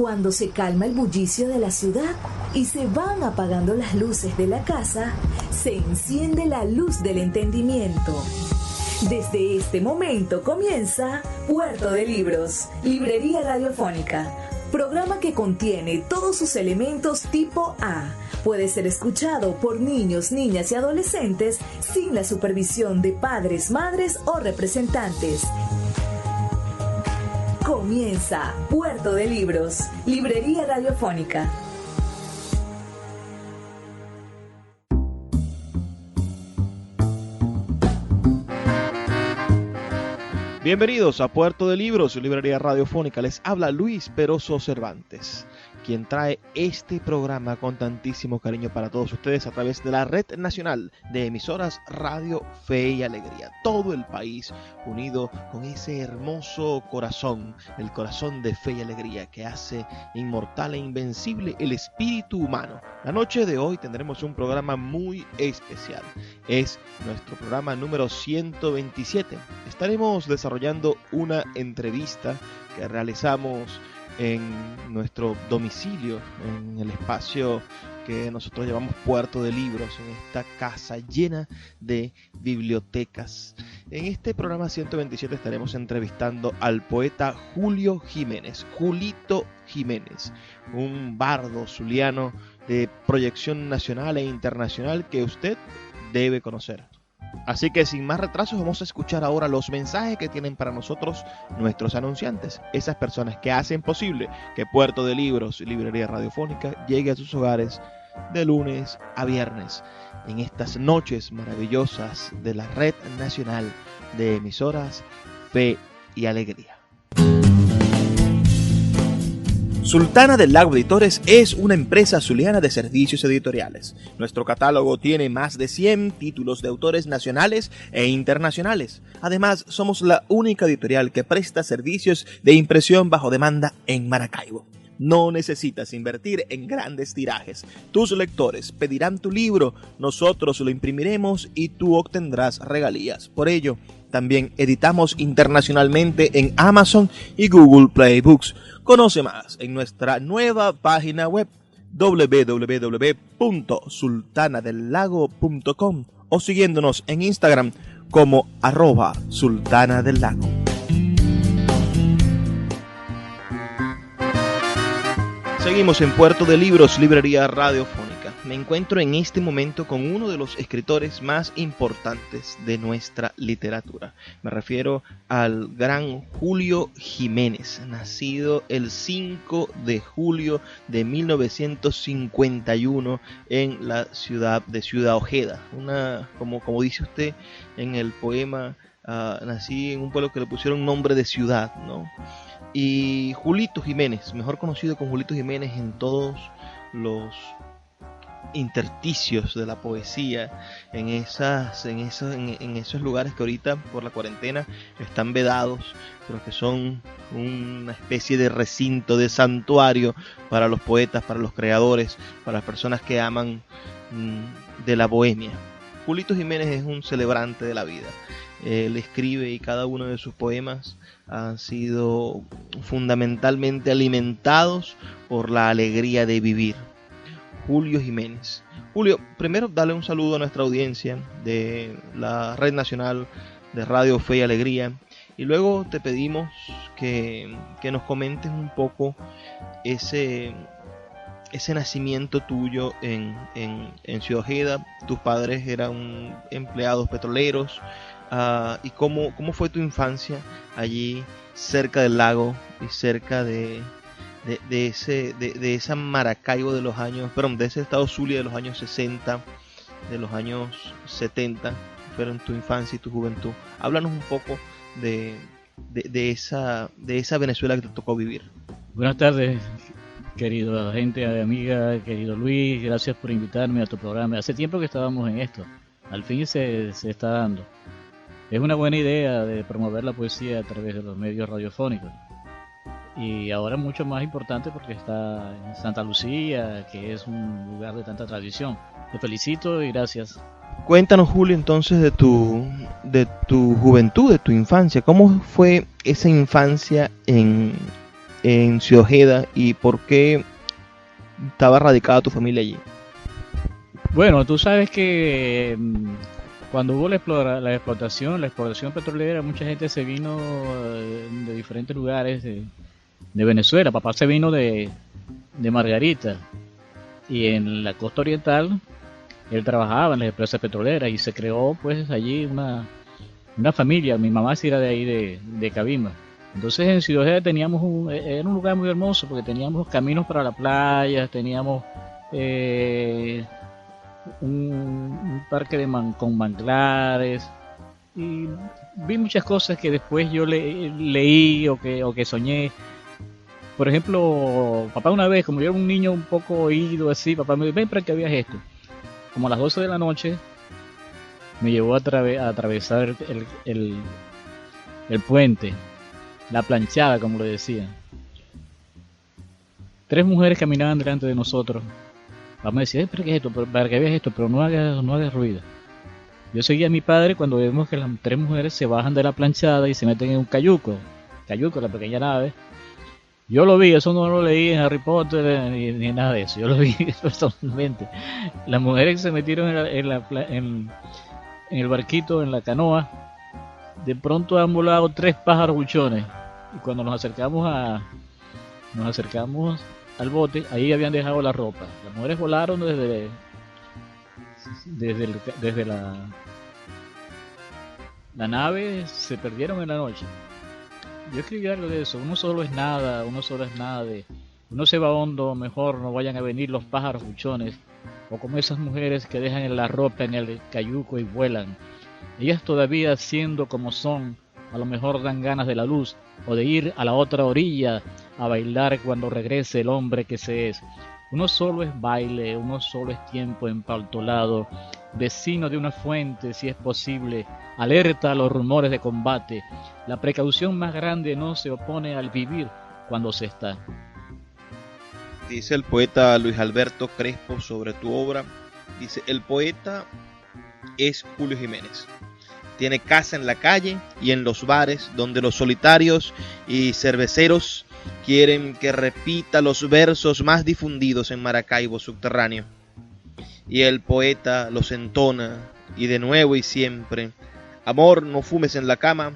Cuando se calma el bullicio de la ciudad y se van apagando las luces de la casa, se enciende la luz del entendimiento. Desde este momento comienza Puerto de Libros, Librería Radiofónica, programa que contiene todos sus elementos tipo A. Puede ser escuchado por niños, niñas y adolescentes sin la supervisión de padres, madres o representantes. Comienza Puerto de Libros, Librería Radiofónica. Bienvenidos a Puerto de Libros, Librería Radiofónica. Les habla Luis Peroso Cervantes, quien trae este programa con tantísimo cariño para todos ustedes a través de la Red Nacional de Emisoras Radio Fe y Alegría. Todo el país unido con ese hermoso corazón, el corazón de fe y alegría que hace inmortal e invencible el espíritu humano. La noche de hoy tendremos un programa muy especial. Es nuestro programa número 127. Estaremos desarrollando una entrevista que realizamos en nuestro domicilio, en el espacio que nosotros llamamos Puerto de Libros, en esta casa llena de bibliotecas. En este programa 127 estaremos entrevistando al poeta Julio Jiménez, Julito Jiménez, un bardo zuliano de proyección nacional e internacional que usted debe conocer. Así que sin más retrasos vamos a escuchar ahora los mensajes que tienen para nosotros nuestros anunciantes, esas personas que hacen posible que Puerto de Libros y Librería Radiofónica llegue a sus hogares de lunes a viernes, en estas noches maravillosas de la Red Nacional de Emisoras Fe y Alegría. Sultana del Lago Editores es una empresa zuliana de servicios editoriales. Nuestro catálogo tiene más de 100 títulos de autores nacionales e internacionales. Además, somos la única editorial que presta servicios de impresión bajo demanda en Maracaibo. No necesitas invertir en grandes tirajes. Tus lectores pedirán tu libro, nosotros lo imprimiremos y tú obtendrás regalías. Por ello, también editamos internacionalmente en Amazon y Google Play Books. Conoce más en nuestra nueva página web www.sultanadelago.com o siguiéndonos en Instagram como @sultanadelago. Seguimos en Puerto de Libros, Librería Radiofónica. Me encuentro en este momento con uno de los escritores más importantes de nuestra literatura. Me refiero al gran Julio Jiménez, nacido el 5 de julio de 1951 en la ciudad de Ciudad Ojeda. Como dice usted en el poema, nací en un pueblo que le pusieron nombre de ciudad, ¿no? Y Julito Jiménez, mejor conocido como Julito Jiménez en todos los intersticios de la poesía, en esos lugares que ahorita por la cuarentena están vedados, pero que son una especie de recinto, de santuario para los poetas, para los creadores, para las personas que aman de la bohemia. Julito Jiménez es un celebrante de la vida. Él escribe y cada uno de sus poemas han sido fundamentalmente alimentados por la alegría de vivir. Julio Jiménez. Julio, primero dale un saludo a nuestra audiencia de la Red Nacional de Radio Fe y Alegría y luego te pedimos que nos comentes un poco ese nacimiento tuyo en Ciudad Ojeda. Tus padres eran empleados petroleros. Y cómo fue tu infancia allí cerca del lago y cerca de esa Maracaibo de los años, perdón, de ese estado Zulia de los años 60, de los años 70, fueron tu infancia y tu juventud. Háblanos un poco de esa Venezuela que te tocó vivir. Buenas tardes, querido gente, amiga, querido Luis, gracias por invitarme a tu programa. Hace tiempo que estábamos en esto, al fin se está dando. Es una buena idea de promover la poesía a través de los medios radiofónicos. Y ahora mucho más importante porque está en Santa Lucía, que es un lugar de tanta tradición. Te felicito y gracias. Cuéntanos, Julio, entonces de tu juventud, de tu infancia. ¿Cómo fue esa infancia en en Ciudad Ojeda y por qué estaba radicada tu familia allí? Bueno, tú sabes que cuando hubo la explotación petrolera, mucha gente se vino de diferentes lugares de Venezuela. Papá se vino de Margarita, y en la costa oriental él trabajaba en las empresas petroleras y se creó pues allí una familia. Mi mamá sí era de ahí de Cabima. Entonces en Ciudad Ojeda era un lugar muy hermoso porque teníamos caminos para la playa, teníamos un parque con manglares, y vi muchas cosas que después yo leí o que soñé. Por ejemplo, papá una vez, como yo era un niño un poco oído así, papá me dijo, ven para que veas esto. Como a las 12 de la noche me llevó a atravesar el puente, la planchada, como le decían. 3 mujeres caminaban delante de nosotros. Papá me decía, pero ¿qué es esto? Para que veas esto, pero no hagas ruido. Yo seguía a mi padre cuando vemos que las 3 mujeres se bajan de la planchada y se meten en un cayuco, la pequeña nave. Yo lo vi, eso no lo leí en Harry Potter ni nada de eso, yo lo vi personalmente. Las mujeres se metieron en el barquito, en la canoa. De pronto han volado 3 pájaros buchones, y cuando nos acercamos al bote, ahí habían dejado la ropa. Las mujeres volaron desde la nave, se perdieron en la noche. Yo escribí algo de eso. Uno solo es nada. Uno se va hondo, mejor no vayan a venir los pájaros buchones, o como esas mujeres que dejan la ropa en el cayuco y vuelan. Ellas todavía siendo como son, a lo mejor dan ganas de la luz o de ir a la otra orilla a bailar cuando regrese el hombre que se es. Uno solo es baile, uno solo es tiempo empaltolado, vecino de una fuente si es posible, alerta a los rumores de combate. La precaución más grande no se opone al vivir cuando se está. Dice el poeta Luis Alberto Crespo sobre tu obra, dice, el poeta es Julio Jiménez. Tiene casa en la calle y en los bares donde los solitarios y cerveceros quieren que repita los versos más difundidos en Maracaibo subterráneo. Y el poeta los entona y de nuevo y siempre. Amor, no fumes en la cama,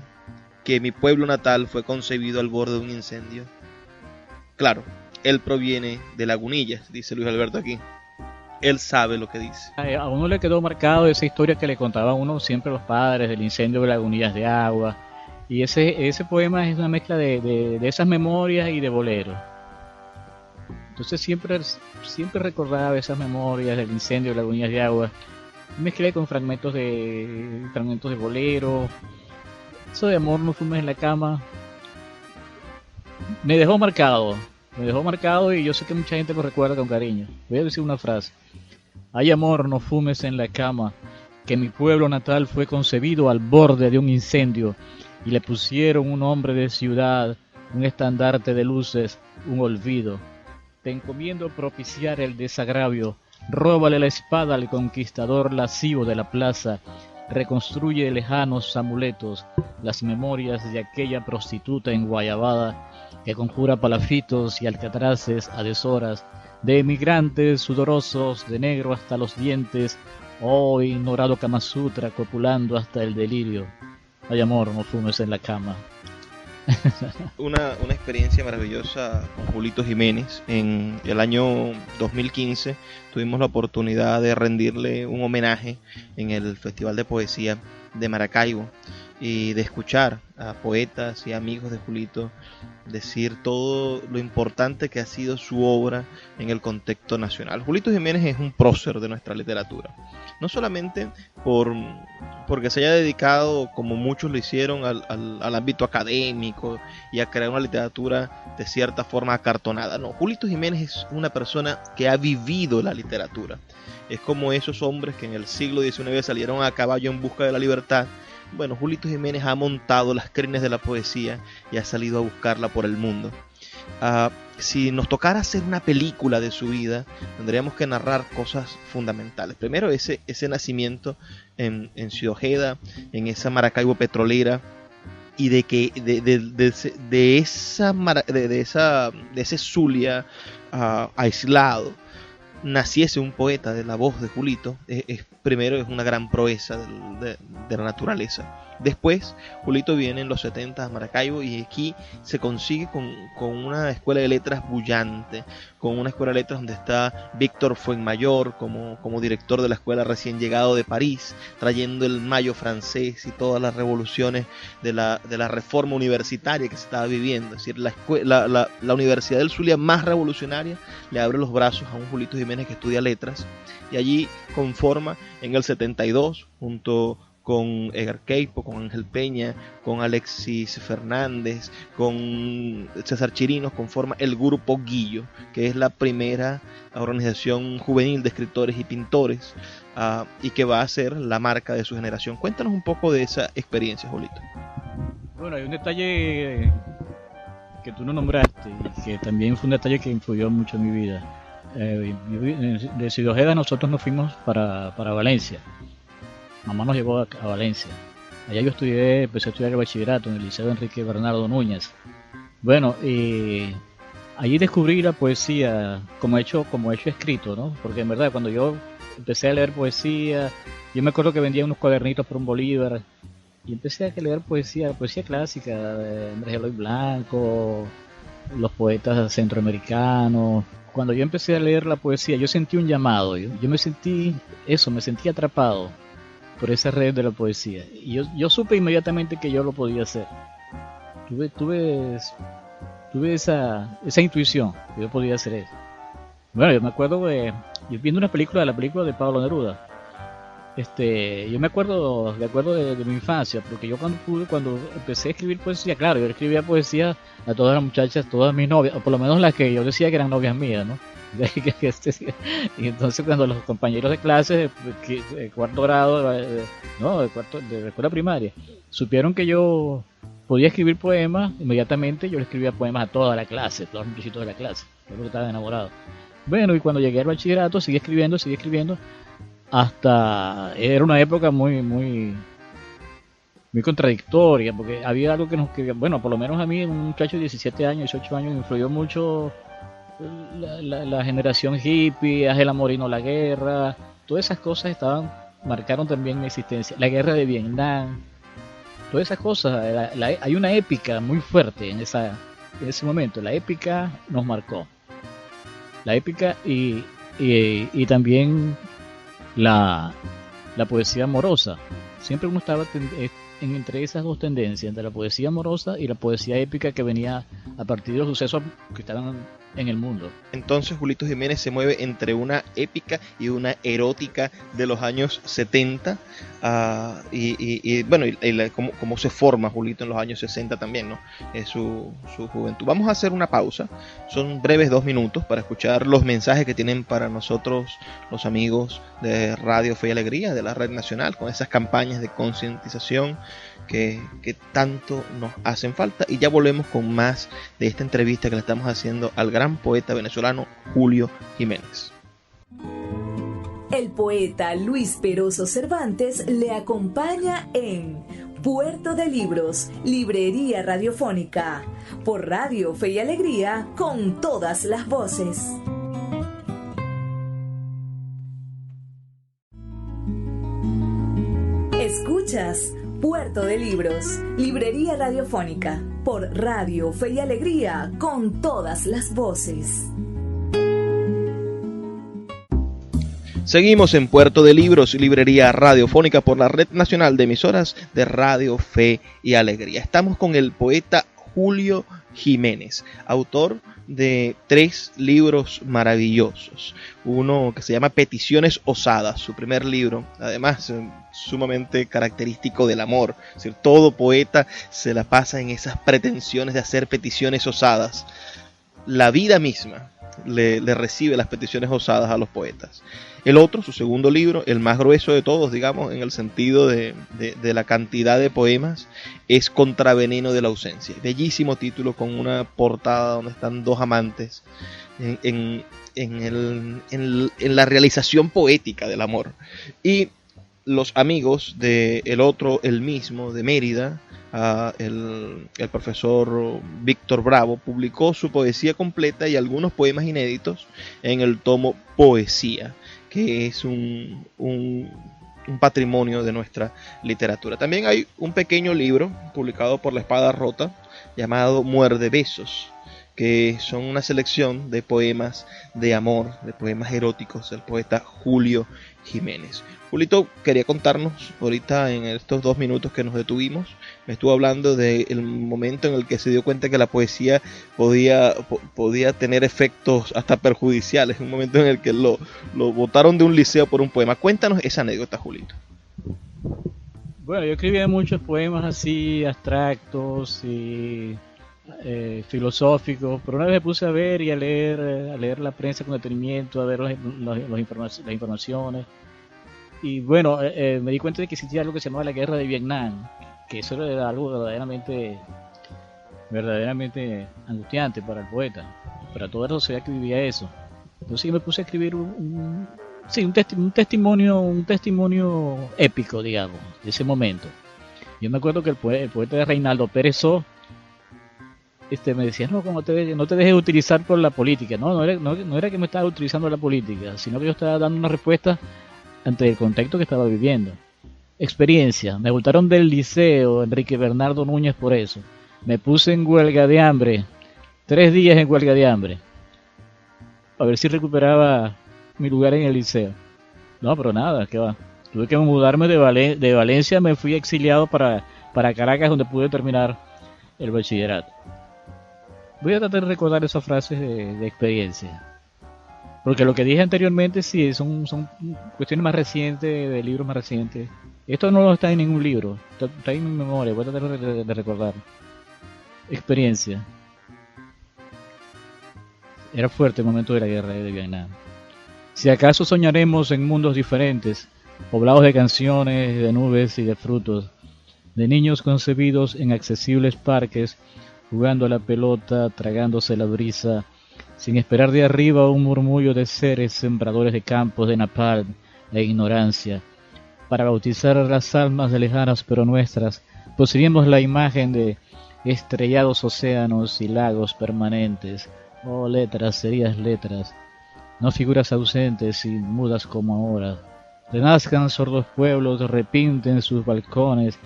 que mi pueblo natal fue concebido al borde de un incendio. Claro, él proviene de Lagunillas, dice Luis Alberto aquí. Él sabe lo que dice. A uno le quedó marcado esa historia que le contaban a uno siempre los padres del incendio de Lagunillas de Agua. Y ese poema es una mezcla de esas memorias y de boleros. Entonces siempre recordaba esas memorias del incendio de Lagunillas de Agua. Mezclé con fragmentos de bolero. Eso de amor, no fumes en la cama. Me dejó marcado y yo sé que mucha gente lo recuerda con cariño. Voy a decir una frase. Ay amor, no fumes en la cama, que mi pueblo natal fue concebido al borde de un incendio y le pusieron un nombre de ciudad, un estandarte de luces, un olvido. Te encomiendo propiciar el desagravio, róbale la espada al conquistador lascivo de la plaza, reconstruye lejanos amuletos, las memorias de aquella prostituta en Guayabada que conjura palafitos y alcatraces a deshoras, de emigrantes sudorosos, de negro hasta los dientes, oh ignorado Kama Sutra copulando hasta el delirio. Ay amor, no fumes en la cama. Una experiencia maravillosa con Julito Jiménez. En el año 2015 tuvimos la oportunidad de rendirle un homenaje en el Festival de Poesía de Maracaibo y de escuchar a poetas y amigos de Julito decir todo lo importante que ha sido su obra en el contexto nacional. Julito Jiménez es un prócer de nuestra literatura, no solamente porque se haya dedicado, como muchos lo hicieron, al ámbito académico y a crear una literatura de cierta forma acartonada. No, Julito Jiménez es una persona que ha vivido la literatura. Es como esos hombres que en el siglo XIX salieron a caballo en busca de la libertad. Bueno, Julito Jiménez ha montado las crines de la poesía y ha salido a buscarla por el mundo. Si nos tocara hacer una película de su vida, tendríamos que narrar cosas fundamentales. Primero, ese nacimiento en Ciudad Ojeda, en esa Maracaibo petrolera, y de que de ese Zulia aislado naciese un poeta de la voz de Julito, primero es una gran proeza de la naturaleza. Después, Julito viene en los 70 a Maracaibo y aquí se consigue con una escuela de letras bullante, con una escuela de letras donde está Víctor Fuenmayor como director de la escuela recién llegado de París, trayendo el mayo francés y todas las revoluciones de la reforma universitaria que se estaba viviendo. Es decir, la Universidad del Zulia más revolucionaria le abre los brazos a un Julito Jiménez que estudia letras y allí conforma en el 72 junto con Edgar Queipo, con Ángel Peña, con Alexis Fernández, con César Chirinos, conforma el Grupo Guillo, que es la primera organización juvenil de escritores y pintores, y que va a ser la marca de su generación. Cuéntanos un poco de esa experiencia, Julito. Bueno, hay un detalle que tú no nombraste y que también fue un detalle que influyó mucho en mi vida. De Ciudad Ojeda nosotros nos fuimos para Valencia. Mamá nos llevó a Valencia. Allá yo empecé a estudiar el bachillerato en el Liceo Enrique Bernardo Núñez. Bueno, y allí descubrí la poesía como hecho escrito, ¿no? Porque en verdad cuando yo empecé a leer poesía, yo me acuerdo que vendía unos cuadernitos por $1 y empecé a leer poesía clásica de Andrés Eloy Blanco, los poetas centroamericanos. Cuando yo empecé a leer la poesía, yo sentí un llamado, yo me sentí atrapado por esa red de la poesía. Y yo supe inmediatamente que yo lo podía hacer. Tuve esa intuición que yo podía hacer eso. Bueno, yo me acuerdo yo viendo la película de Pablo Neruda. Yo me acuerdo de mi infancia, porque yo cuando empecé a escribir poesía, claro, yo escribía poesía a todas las muchachas, todas mis novias, o por lo menos las que yo decía que eran novias mías, ¿no? Y entonces cuando los compañeros de clase de cuarto grado, de la escuela primaria, supieron que yo podía escribir poemas, inmediatamente yo le escribía poemas a toda la clase, todos los muchachitos de la clase, yo estaba enamorado. Bueno, y cuando llegué al bachillerato seguí escribiendo, hasta era una época muy contradictoria, porque había algo que bueno, por lo menos a mí, un muchacho de 17 años, 18 años, me influyó mucho la generación hippie, Ángel Morino, la guerra, todas esas cosas marcaron también mi existencia, la guerra de Vietnam, todas esas cosas, hay una épica muy fuerte en ese momento, la épica nos marcó, la épica y también la poesía amorosa, siempre uno estaba entre esas dos tendencias, entre la poesía amorosa y la poesía épica que venía a partir de los sucesos que estaban en el mundo. Entonces Julito Jiménez se mueve entre una épica y una erótica de los años 70, cómo se forma Julito en los años 60 también, ¿no? Su juventud. Vamos a hacer una pausa, son breves 2 minutos para escuchar los mensajes que tienen para nosotros los amigos de Radio Fe y Alegría, de la Red Nacional, con esas campañas de concientización que tanto nos hacen falta, y ya volvemos con más de esta entrevista que le estamos haciendo al gran poeta venezolano Julio Jiménez. El poeta Luis Peroso Cervantes le acompaña en Puerto de Libros, Librería Radiofónica, por Radio Fe y Alegría, con todas las voces. Escuchas Puerto de Libros, Librería Radiofónica, por Radio Fe y Alegría, con todas las voces. Seguimos en Puerto de Libros, Librería Radiofónica, por la Red Nacional de Emisoras de Radio Fe y Alegría. Estamos con el poeta Julio Jiménez, autor de 3 libros maravillosos. Uno que se llama Peticiones Osadas, su primer libro, además sumamente característico del amor. Es decir, todo poeta se la pasa en esas pretensiones de hacer peticiones osadas. La vida misma le recibe las peticiones osadas a los poetas. El otro, su segundo libro, el más grueso de todos, digamos, en el sentido de la cantidad de poemas, es Contraveneno de la ausencia. Bellísimo título, con una portada donde están 2 amantes en la realización poética del amor. Y los amigos de el mismo, de Mérida, el profesor Víctor Bravo, publicó su poesía completa y algunos poemas inéditos en el tomo Poesía, que es un patrimonio de nuestra literatura. También hay un pequeño libro publicado por La Espada Rota llamado Muerde Besos, que son una selección de poemas de amor, de poemas eróticos del poeta Julio Jiménez. Julito quería contarnos ahorita, en estos 2 minutos que nos detuvimos, me estuvo hablando del momento en el que se dio cuenta que la poesía podía tener efectos hasta perjudiciales, un momento en el que lo botaron de un liceo por un poema. Cuéntanos esa anécdota, Julito. Bueno, yo escribía muchos poemas así abstractos y filosóficos, pero una vez me puse a ver y a leer la prensa con detenimiento, a ver las informaciones, y bueno, me di cuenta de que existía algo que se llamaba la Guerra de Vietnam, que eso era algo verdaderamente angustiante para el poeta, para toda la sociedad que vivía eso. Entonces yo me puse a escribir un testimonio épico, digamos, de ese momento. Yo me acuerdo que el poeta de Reinaldo Pérez So me decía, no te dejes utilizar por la política. No era que me estaba utilizando la política, sino que yo estaba dando una respuesta ante el contexto que estaba viviendo. Experiencia, me botaron del liceo Enrique Bernardo Núñez por eso. Me puse en huelga de hambre, 3 días en huelga de hambre, a ver si recuperaba mi lugar en el liceo. No, pero nada, ¿qué va? Tuve que mudarme de Valencia, me fui exiliado para Caracas, donde pude terminar el bachillerato. Voy a tratar de recordar esas frases de experiencia, porque lo que dije anteriormente sí son cuestiones más recientes, de libros más recientes. Esto no está en ningún libro, está en mi memoria, voy a tratar de recordar. Experiencia. Era fuerte el momento de la guerra de Vietnam. Si acaso soñaremos en mundos diferentes, poblados de canciones, de nubes y de frutos, de niños concebidos en accesibles parques, jugando a la pelota, tragándose la brisa, sin esperar de arriba un murmullo de seres sembradores de campos de napalm e ignorancia, para bautizar las almas de lejanas pero nuestras, poseemos la imagen de estrellados océanos y lagos permanentes. Oh, letras, serias letras, no figuras ausentes y mudas como ahora. Renazcan sordos pueblos, repinten sus balcones,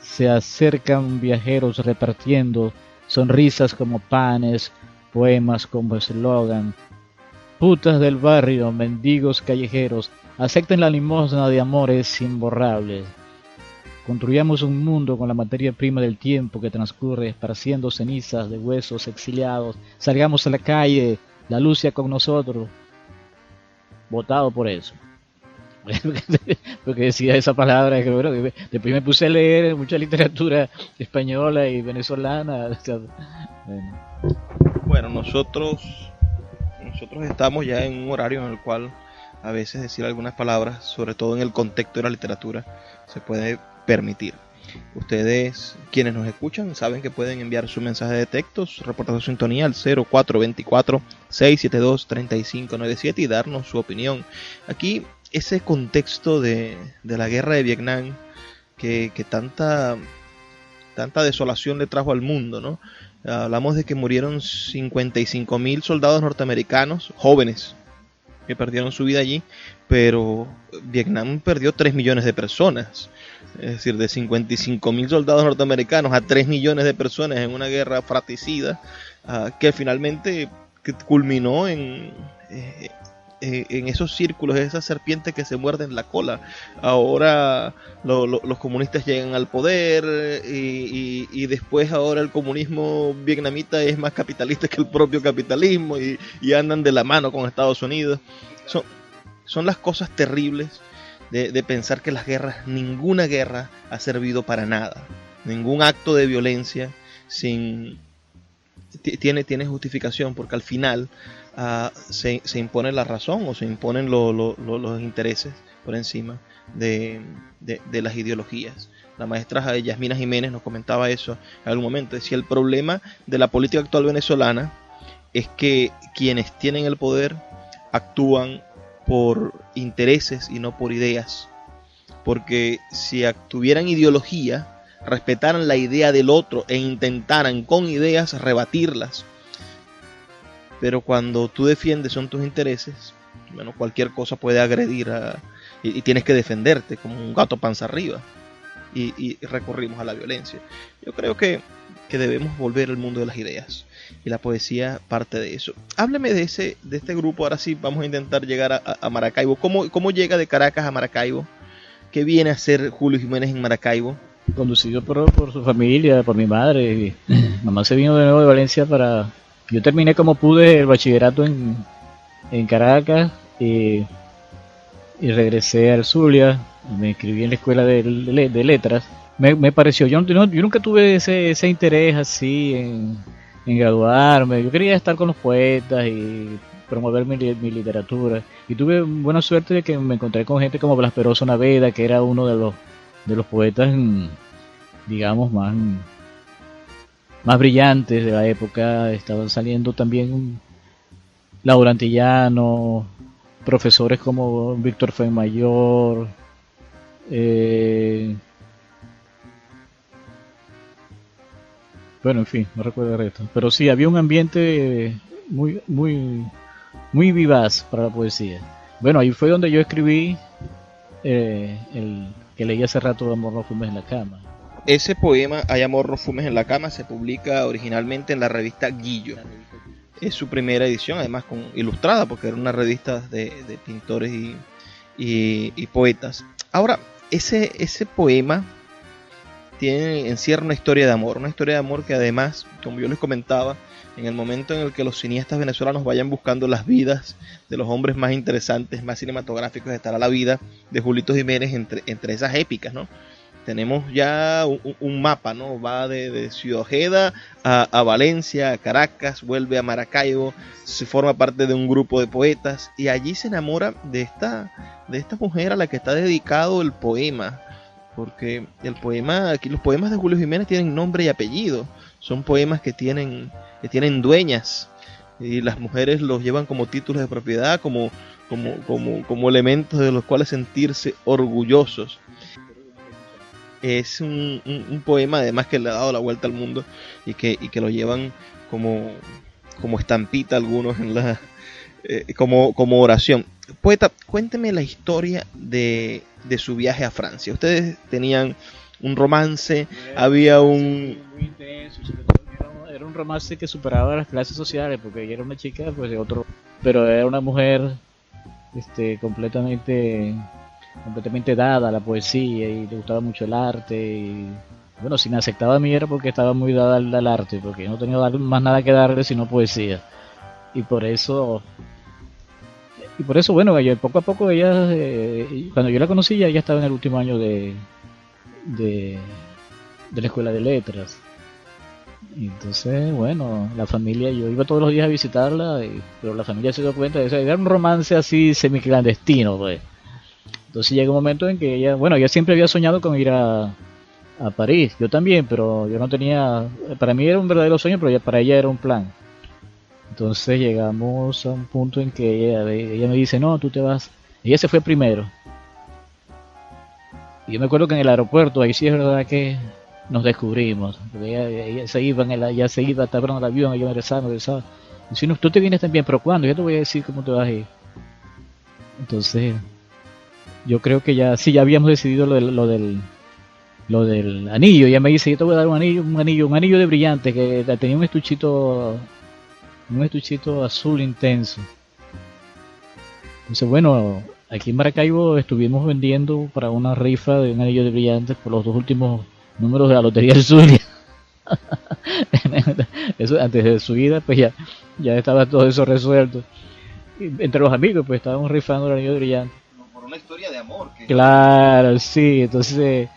se acercan viajeros repartiendo sonrisas como panes, poemas como eslogan. Putas del barrio, mendigos callejeros, acepten la limosna de amores imborrables. Construyamos un mundo con la materia prima del tiempo que transcurre, esparciendo cenizas de huesos exiliados. Salgamos a la calle, la luz sea con nosotros. Votado por eso. Porque decía esa palabra, que bueno, después me puse a leer mucha literatura española y venezolana. Bueno, nosotros estamos ya en un horario en el cual a veces decir algunas palabras, sobre todo en el contexto de la literatura, se puede permitir. Ustedes, quienes nos escuchan, saben que pueden enviar su mensaje de texto, reportar su sintonía al 0424-672-3597 y darnos su opinión. Aquí, ese contexto de la guerra de Vietnam que tanta desolación le trajo al mundo, ¿no? Hablamos de que murieron 55.000 soldados norteamericanos, jóvenes, que perdieron su vida allí, pero Vietnam perdió 3 millones de personas. Es decir, de 55.000 soldados norteamericanos a 3 millones de personas en una guerra fratricida, que finalmente culminó en esos círculos, esas serpientes que se muerden la cola. Ahora los comunistas llegan al poder y después ahora el comunismo vietnamita es más capitalista que el propio capitalismo y andan de la mano con Estados Unidos. Son las cosas terribles de pensar que las guerras, ninguna guerra ha servido para nada. Ningún acto de violencia tiene justificación, porque al final se impone la razón o se imponen los intereses por encima de las ideologías. La maestra Yasmina Jiménez nos comentaba eso en algún momento. Decía, el problema de la política actual venezolana es que quienes tienen el poder actúan por intereses y no por ideas. porque si tuvieran ideología, respetaran la idea del otro e intentaran con ideas rebatirlas. Pero cuando tú defiendes son tus intereses, bueno, cualquier cosa puede agredir y tienes que defenderte como un gato panza arriba. Y recurrimos a la violencia. Yo creo que debemos volver al mundo de las ideas, y la poesía parte de eso. Hábleme de este grupo. Ahora sí vamos a intentar llegar a Maracaibo. ¿Cómo llega de Caracas a Maracaibo? ¿Qué viene a hacer Julio Jiménez en Maracaibo? Conducido por su familia, por mi madre. Mamá se vino de nuevo de Valencia para... Yo terminé como pude el bachillerato en Caracas y regresé al Zulia. Me inscribí en la escuela de letras. Me pareció, yo nunca tuve ese interés así en graduarme. Yo quería estar con los poetas y promover mi literatura. Y tuve buena suerte de que me encontré con gente como Blas Peroso Naveda, que era uno de los poetas, digamos, más brillantes de la época. Estaban saliendo también Laura Antillano, profesores como Víctor Fuenmayor, bueno, en fin, no recuerdo el resto, pero sí, había un ambiente muy vivaz para la poesía. Bueno, ahí fue donde yo escribí el que leí hace rato, Amor no fumes en la cama. Ese poema, Hay amor no fumes en la cama, se publica originalmente en la revista Guillo. Es su primera edición, además ilustrada, porque era una revista de pintores y poetas. Ahora, ese poema encierra una historia de amor que además, como yo les comentaba, en el momento en el que los cineastas venezolanos vayan buscando las vidas de los hombres más interesantes, más cinematográficos, estará la vida de Julito Jiménez entre esas épicas, ¿no? Tenemos ya un mapa, ¿no? Va de Ciudad Ojeda a Valencia, a Caracas, vuelve a Maracaibo, se forma parte de un grupo de poetas y allí se enamora de esta mujer a la que está dedicado el poema, porque aquí los poemas de Julio Jiménez tienen nombre y apellido, son poemas que tienen dueñas, y las mujeres los llevan como títulos de propiedad, como elementos de los cuales sentirse orgullosos. Es un poema además que le ha dado la vuelta al mundo y que lo llevan como estampita algunos como oración. Poeta, cuénteme la historia de su viaje a Francia. Ustedes tenían un romance, había un... Muy intenso, sobre todo era un romance que superaba las clases sociales, porque ella era una chica pues de otro, pero era una mujer completamente dada a la poesía y le gustaba mucho el arte y bueno, si me aceptaba a mí era porque estaba muy dada al arte, porque no tenía más nada que darle sino poesía, y por eso bueno, poco a poco ella, cuando yo la conocí ya ella estaba en el último año de la escuela de letras. Y entonces, bueno, la familia, yo iba todos los días a visitarla, pero la familia se dio cuenta de eso, era un romance así semiclandestino, pues. Entonces llega un momento en que ella siempre había soñado con ir a París, yo también, pero yo no tenía, para mí era un verdadero sueño, pero para ella era un plan. Entonces llegamos a un punto en que ella me dice, no, tú te vas, ella se fue primero. Y yo me acuerdo que en el aeropuerto, ahí sí es verdad que nos descubrimos, porque ella se iba, estaba en el avión, ella me regresaba. Y si no, tú te vienes también, pero ¿cuándo? Yo te voy a decir cómo te vas a ir. Entonces, yo creo que ya habíamos decidido lo del anillo. Ella me dice, yo te voy a dar un anillo de brillante, que tenía un estuchito azul intenso. Entonces, bueno, aquí en Maracaibo estuvimos vendiendo para una rifa de un anillo de brillantes por los 2 últimos números de la Lotería del Zulia. Eso antes de su vida, pues ya estaba todo eso resuelto. Y entre los amigos, pues estábamos rifando el anillo de brillantes. Por una historia de amor. Claro, sí. Entonces,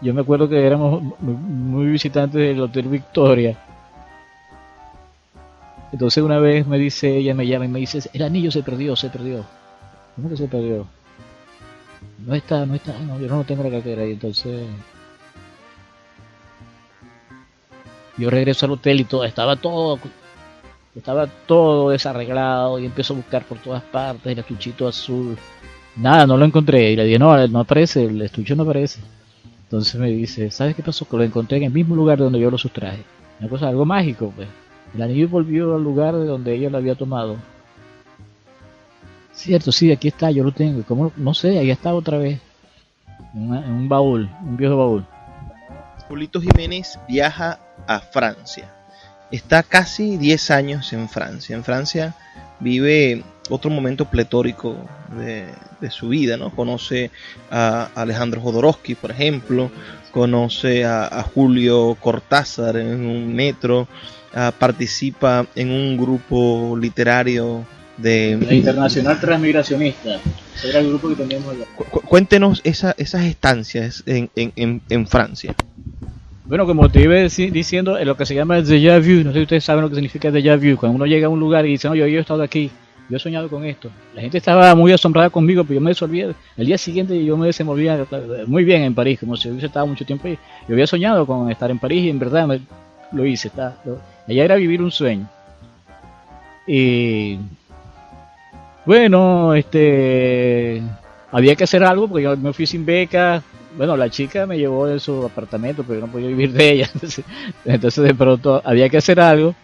yo me acuerdo que éramos muy visitantes del Hotel Victoria. Entonces una vez ella me llama y me dice, el anillo se perdió. ¿Cómo que se perdió? No está, no, yo no lo tengo en la cartera. Y entonces yo regreso al hotel y estaba todo desarreglado y empiezo a buscar por todas partes el estuchito azul Nada, no lo encontré. Y le dije, no, no aparece, el estuche no aparece. Entonces me dice, ¿sabes qué pasó? Que lo encontré en el mismo lugar donde yo lo sustraje. Una cosa, algo mágico, pues. El anillo volvió al lugar de donde ella lo había tomado. Cierto, sí, aquí está, yo lo tengo. ¿Cómo? No sé, ahí está otra vez. En un baúl, un viejo baúl. Julito Jiménez viaja a Francia. Está casi 10 años en Francia. En Francia vive otro momento pletórico de su vida, ¿no? Conoce a Alejandro Jodorowsky, por ejemplo. Conoce a Julio Cortázar en un metro. Participa en un grupo literario de la Internacional Transmigracionista. Ese era el grupo que teníamos allá. Cuéntenos esas estancias en Francia. Bueno, como te iba diciendo, lo que se llama el déjà vu, no sé si ustedes saben lo que significa el déjà vu, cuando uno llega a un lugar y dice, no, yo he estado aquí, yo he soñado con esto. La gente estaba muy asombrada conmigo, pero yo me desolvía. El día siguiente yo me desenvolvía muy bien en París, como si hubiese estado mucho tiempo ahí. Yo había soñado con estar en París y en verdad lo hice. Allá era vivir un sueño. Y bueno, había que hacer algo porque yo me fui sin beca. Bueno, la chica me llevó de su apartamento, pero yo no podía vivir de ella. Entonces de pronto había que hacer algo.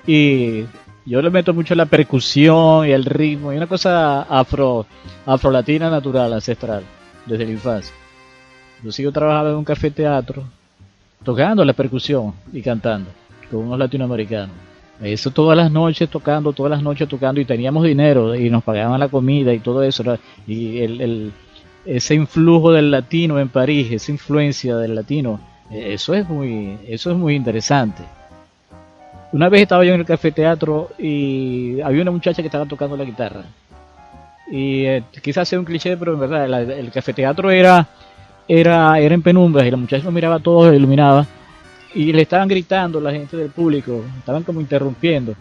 Y yo le meto mucho la percusión y el ritmo. Y una cosa afro-latina natural, ancestral, desde la infancia. Yo sigo trabajando en un café teatro, tocando la percusión y cantando con unos latinoamericanos. Eso todas las noches tocando, y teníamos dinero y nos pagaban la comida y todo eso, ¿no? Y ese influjo del latino en París, esa influencia del latino, eso es muy interesante. Una vez estaba yo en el café teatro y había una muchacha que estaba tocando la guitarra. Y quizás sea un cliché, pero en verdad el café teatro era en penumbras y la muchacha lo miraba todo, iluminaba. Y le estaban gritando la gente del público, estaban como interrumpiendo.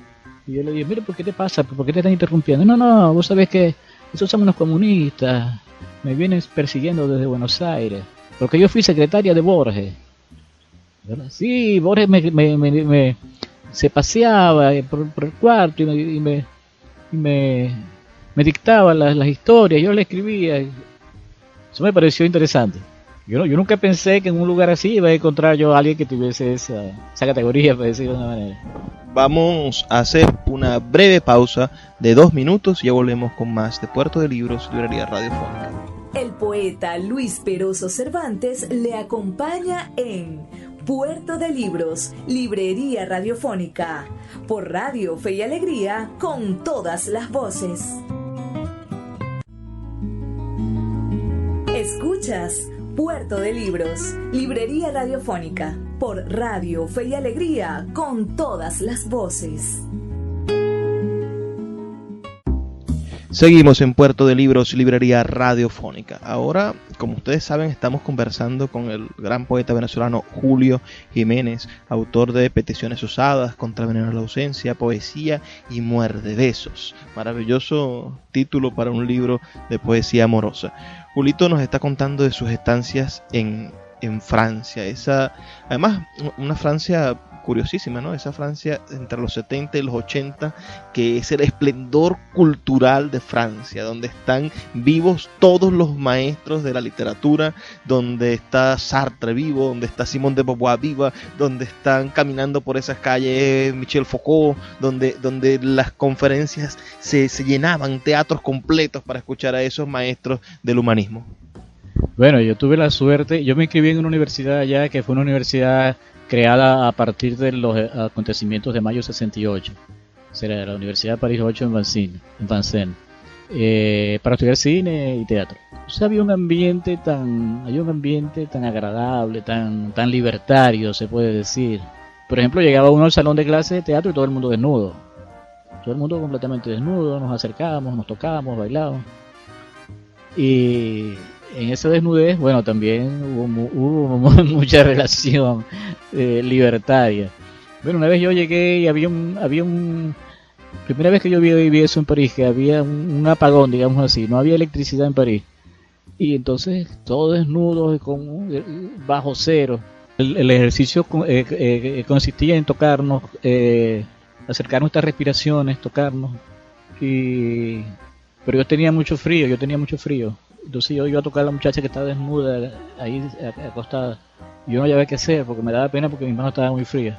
Y yo le dije, mire, ¿por qué te pasa? ¿Por qué te están interrumpiendo? No, vos sabés que esos son unos comunistas, me vienen persiguiendo desde Buenos Aires, porque yo fui secretaria de Borges. ¿Verdad? Sí, Borges se paseaba por el cuarto y me dictaba las historias, yo le escribía. Eso me pareció interesante. Yo nunca pensé que en un lugar así iba a encontrar yo a alguien que tuviese esa categoría, para decirlo de una manera. Vamos a hacer una breve pausa de 2 minutos y ya volvemos con más de Puerto de Libros, Librería Radiofónica. El poeta Luis Peroso Cervantes le acompaña en Puerto de Libros, Librería Radiofónica, por Radio Fe y Alegría, con todas las voces. Escuchas Puerto de Libros, Librería Radiofónica, por Radio Fe y Alegría, con todas las voces. Seguimos en Puerto de Libros, Librería Radiofónica. Ahora, como ustedes saben, estamos conversando con el gran poeta venezolano Julio Jiménez, autor de Peticiones Usadas, Contra Veneno a la Ausencia, Poesía y Muerde Besos. Maravilloso título para un libro de poesía amorosa. Julito nos está contando de sus estancias en Francia. Además, una Francia curiosísima, ¿no? Esa Francia entre los 70 y los 80, que es el esplendor cultural de Francia, donde están vivos todos los maestros de la literatura, donde está Sartre vivo, donde está Simone de Beauvoir viva, donde están caminando por esas calles Michel Foucault, donde las conferencias se llenaban, teatros completos para escuchar a esos maestros del humanismo. Bueno, yo tuve la suerte, yo me inscribí en una universidad allá que fue una universidad creada a partir de los acontecimientos de mayo 68. Será la Universidad de París 8 en Vincennes, para estudiar cine y teatro. O sea, había un ambiente tan agradable, tan libertario, se puede decir. Por ejemplo, llegaba uno al salón de clases de teatro y todo el mundo desnudo. Todo el mundo completamente desnudo, nos acercábamos, nos tocábamos, bailábamos. Y en esa desnudez, bueno, también hubo mucha relación libertaria. Bueno, una vez yo llegué y había un primera vez que yo vi eso en París, que había un apagón, digamos así, no había electricidad en París. Y entonces, todo desnudo, bajo cero. El ejercicio consistía en tocarnos, acercar nuestras respiraciones, tocarnos y pero yo tenía mucho frío. Entonces yo iba a tocar a la muchacha que estaba desnuda ahí acostada. Y yo no sabía qué hacer porque me daba pena porque mis manos estaban muy frías.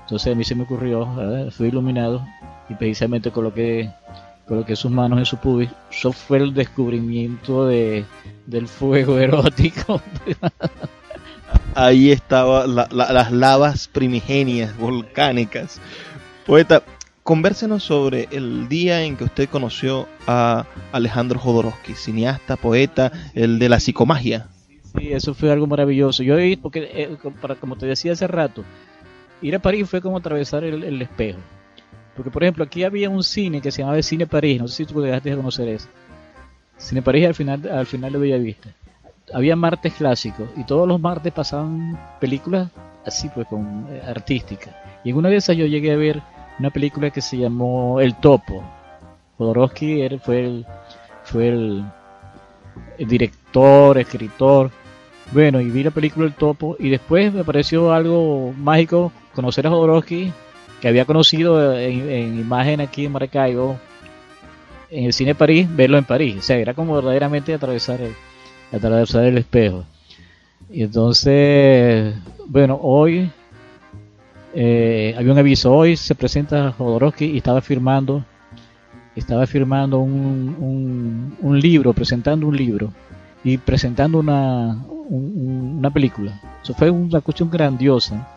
Entonces a mí se me ocurrió, fui iluminado y precisamente coloqué sus manos en su pubis. Eso fue el descubrimiento del fuego erótico. Ahí estaban las lavas primigenias, volcánicas. Poeta, convérsenos sobre el día en que usted conoció a Alejandro Jodorowsky, cineasta, poeta, el de la psicomagia. Sí, eso fue algo maravilloso. Yo porque como te decía hace rato, ir a París fue como atravesar el espejo. Porque, por ejemplo, aquí había un cine que se llamaba Cine París, no sé si tú dejaste de conocer eso. Cine París al final de Bellavista. Había martes clásicos y todos los martes pasaban películas así, pues, con artísticas. Y en una de esas yo llegué a ver una película que se llamó El Topo. Jodorowsky fue el director, escritor. Bueno, y vi la película El Topo y después me pareció algo mágico conocer a Jodorowsky, que había conocido en imagen aquí en Maracaibo, en el Cine París, verlo en París. O sea, era como verdaderamente atravesar el espejo. Y entonces, bueno, hoy había un aviso. Hoy se presenta Jodorowsky y estaba firmando un libro, presentando un libro y presentando una película. Eso fue una cuestión grandiosa.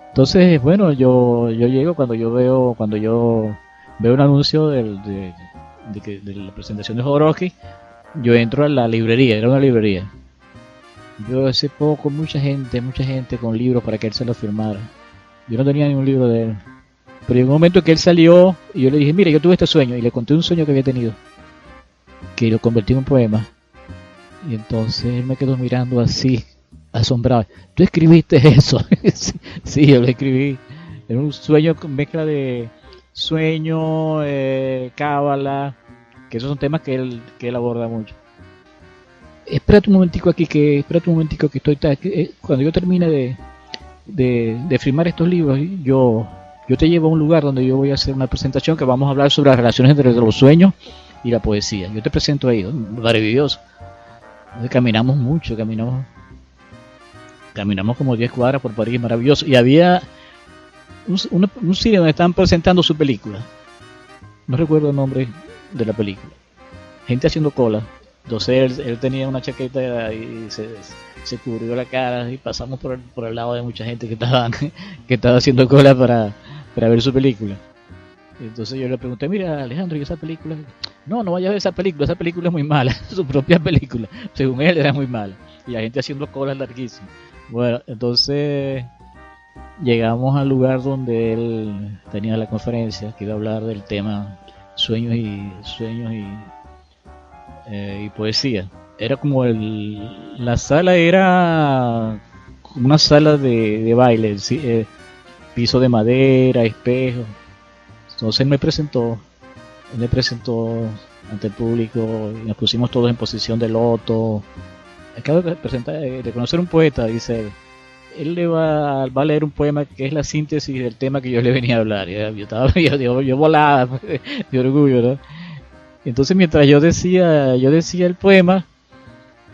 Entonces, bueno, yo llego cuando yo veo un anuncio de la presentación de Jodorowsky, yo entro a la librería, era una librería. Yo hace poco mucha gente con libros para que él se los firmara. Yo no tenía ningún libro de él. Pero en un momento que él salió y yo le dije, mire, yo tuve este sueño, y le conté un sueño que había tenido, que lo convertí en un poema. Y entonces él me quedó mirando así, asombrado. ¿Tú escribiste eso? Sí, yo lo escribí. Era un sueño con mezcla de sueño, cábala, que esos son temas que él aborda mucho. Espérate un momentico que estoy... Cuando yo termine de firmar estos libros, yo te llevo a un lugar donde yo voy a hacer una presentación que vamos a hablar sobre las relaciones entre los sueños y la poesía. Yo te presento ahí, maravilloso. Entonces caminamos mucho, caminamos como 10 cuadras por París, maravilloso. Y había un cine donde estaban presentando su película. No recuerdo el nombre de la película. Gente haciendo cola. Entonces él tenía una chaqueta y se cubrió la cara y pasamos por el lado de mucha gente que estaba haciendo cola para ver su película. Entonces yo le pregunté, mira Alejandro, ¿y esa película? No vayas a ver esa película es muy mala, su propia película, según él era muy mala. Y la gente haciendo colas larguísimas. Bueno, entonces llegamos al lugar donde él tenía la conferencia, que iba a hablar del tema sueños y poesía. Era como la sala era una sala de baile, piso de madera, espejo. Entonces él me presentó ante el público y nos pusimos todos en posición de loto. Acabo de conocer un poeta, dice él le va a leer un poema que es la síntesis del tema que yo le venía a hablar. Yo volaba de orgullo, ¿no? Entonces mientras yo decía el poema,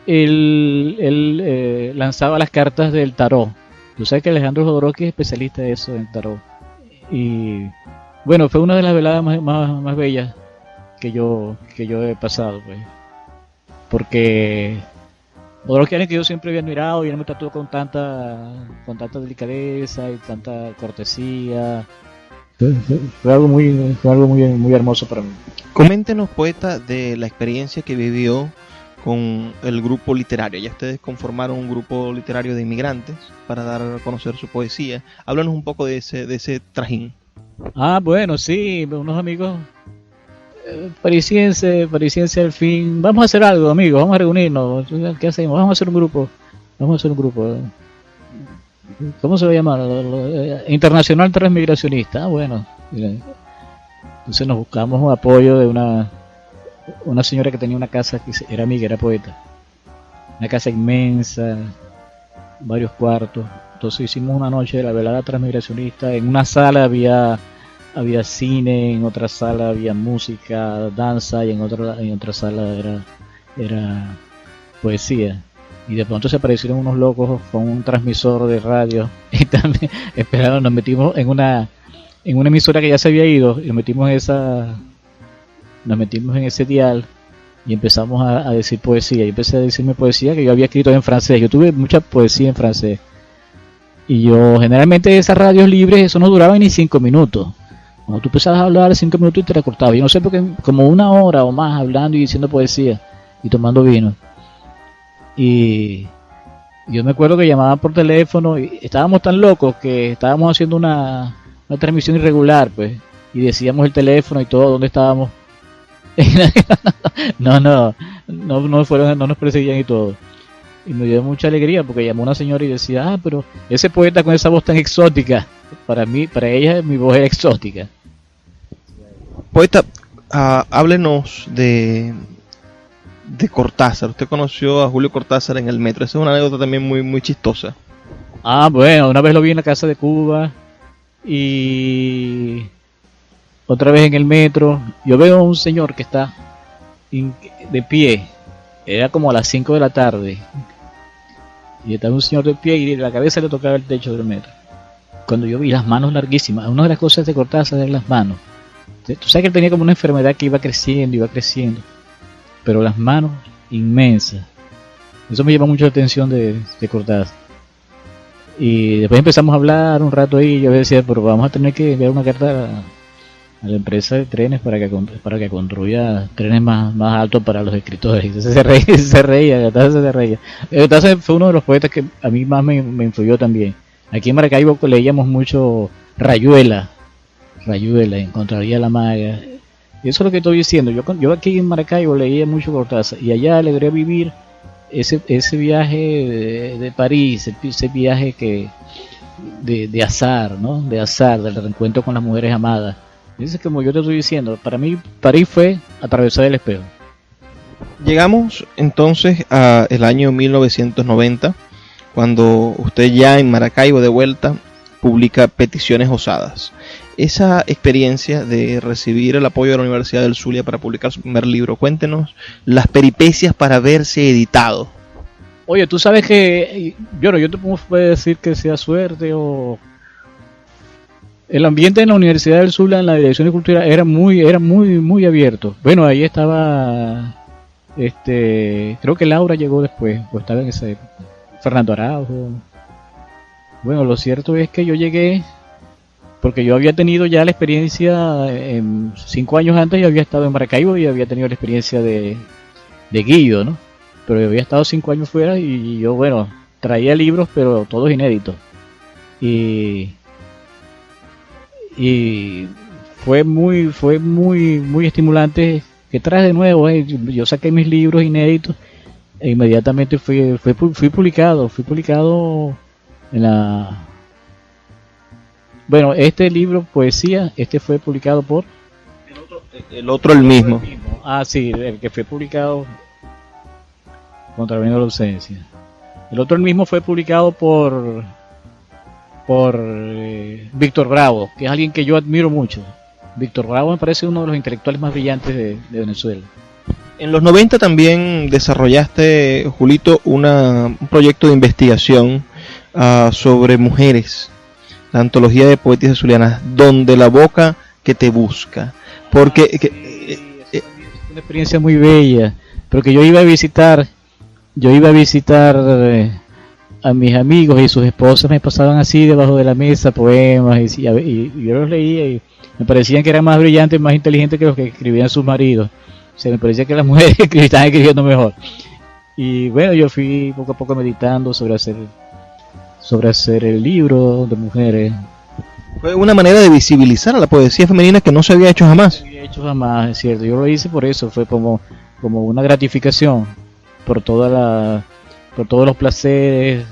él lanzaba las cartas del tarot. Tú sabes que Alejandro Jodorowsky es especialista de eso, en tarot. Y bueno, fue una de las veladas más bellas que yo he pasado, pues. Porque Jodorowsky, que yo siempre había admirado, y él me trató con tanta delicadeza y tanta cortesía. Fue algo muy hermoso para mí. Coméntenos, poeta, de la experiencia que vivió con el grupo literario. Ya ustedes conformaron un grupo literario de inmigrantes para dar a conocer su poesía. Háblanos un poco de ese trajín. Bueno, sí, unos amigos parisienses al fin. Vamos a hacer algo, amigos, vamos a reunirnos. ¿Qué hacemos? Vamos a hacer un grupo. ¿Cómo se va a llamar? Internacional Transmigracionista. Bueno. Entonces nos buscamos un apoyo de una señora que tenía una casa que era amiga, era poeta. Una casa inmensa, varios cuartos. Entonces hicimos una noche de la velada transmigracionista. En una sala había había cine, en otra sala había música, danza, y en otra sala era poesía. Y de pronto se aparecieron unos locos con un transmisor de radio y también esperaron, nos metimos en una emisora que ya se había ido y nos metimos en ese dial y empezamos a decir poesía. Y empecé a decirme poesía que yo había escrito en francés. Yo tuve mucha poesía en francés. Y yo, generalmente esas radios libres, eso no duraba ni 5 minutos. Cuando tú empezabas a hablar 5 minutos y te recortabas. Yo no sé por qué, como 1 hora o más hablando y diciendo poesía y tomando vino. Y yo me acuerdo que llamaban por teléfono y estábamos tan locos que estábamos haciendo una transmisión irregular, pues, y decíamos el teléfono y todo, dónde estábamos. no nos perseguían y todo. Y me dio mucha alegría porque llamó una señora y decía, pero ese poeta con esa voz tan exótica, para ella mi voz era exótica. Poeta, háblenos de Cortázar. Usted conoció a Julio Cortázar en el metro. Esa es una anécdota también muy, muy chistosa. Bueno, una vez lo vi en la casa de Cuba y otra vez en el metro. Yo veo a un señor que está de pie. Era como a las 5 de la tarde. Y estaba un señor de pie y la cabeza le tocaba el techo del metro. Cuando yo vi las manos larguísimas, una de las cosas de Cortázar eran las manos. Tú sabes que él tenía como una enfermedad que iba creciendo. Pero las manos inmensas. Eso me llama mucho la atención de Cortázar. Y después empezamos a hablar un rato ahí y yo decía, pero vamos a tener que enviar una carta a la empresa de trenes para que construya trenes más altos para los escritores. Y entonces se reía. Cortázar fue uno de los poetas que a mí más me influyó también. Aquí en Maracaibo leíamos mucho Rayuela, Encontraría la maga. Y eso es lo que estoy diciendo. Yo aquí en Maracaibo leía mucho Cortázar y allá logré vivir ese viaje de París, ese viaje de azar, ¿no? De azar, del reencuentro con las mujeres amadas. Dice, como yo te estoy diciendo, para mí París fue atravesar el espejo. Llegamos entonces a el año 1990, cuando usted ya en Maracaibo de vuelta publica Peticiones Osadas. Esa experiencia de recibir el apoyo de la Universidad del Zulia para publicar su primer libro, cuéntenos las peripecias para verse editado. Oye, tú sabes que yo te puedo decir que sea suerte o... El ambiente en la Universidad del Zulia, en la Dirección de Cultura, era muy abierto. Bueno, ahí estaba, creo que Laura llegó después, o estaba en esa época. Fernando Araujo. Bueno, lo cierto es que yo llegué porque yo había tenido ya la experiencia, 5 años antes yo había estado en Maracaibo y había tenido la experiencia de Guido, ¿no? Pero yo había estado 5 años fuera y yo, bueno, traía libros, pero todos inéditos. Y fue muy estimulante que traje de nuevo. Yo saqué mis libros inéditos e inmediatamente fui publicado en la... Bueno, este libro, poesía, fue publicado por... El mismo. Sí, el que fue publicado Contraveniendo la ausencia. El otro, el mismo, fue publicado por Víctor Bravo, que es alguien que yo admiro mucho. Víctor Bravo me parece uno de los intelectuales más brillantes de Venezuela. En los 90 también desarrollaste, Julito, un proyecto de investigación sobre mujeres, la antología de poetisas zulianas, Donde la boca que te busca. Porque es una experiencia muy bella, porque yo iba a visitar a mis amigos y sus esposas me pasaban así debajo de la mesa poemas y yo los leía y me parecían que eran más brillantes, más inteligentes que los que escribían sus maridos. O sea, me parecía que las mujeres estaban escribiendo mejor. Y bueno, yo fui poco a poco meditando sobre hacer el libro de mujeres. Fue una manera de visibilizar a la poesía femenina que no se había hecho jamás. No se había hecho jamás, es cierto. Yo lo hice por eso, fue como una gratificación por todos los placeres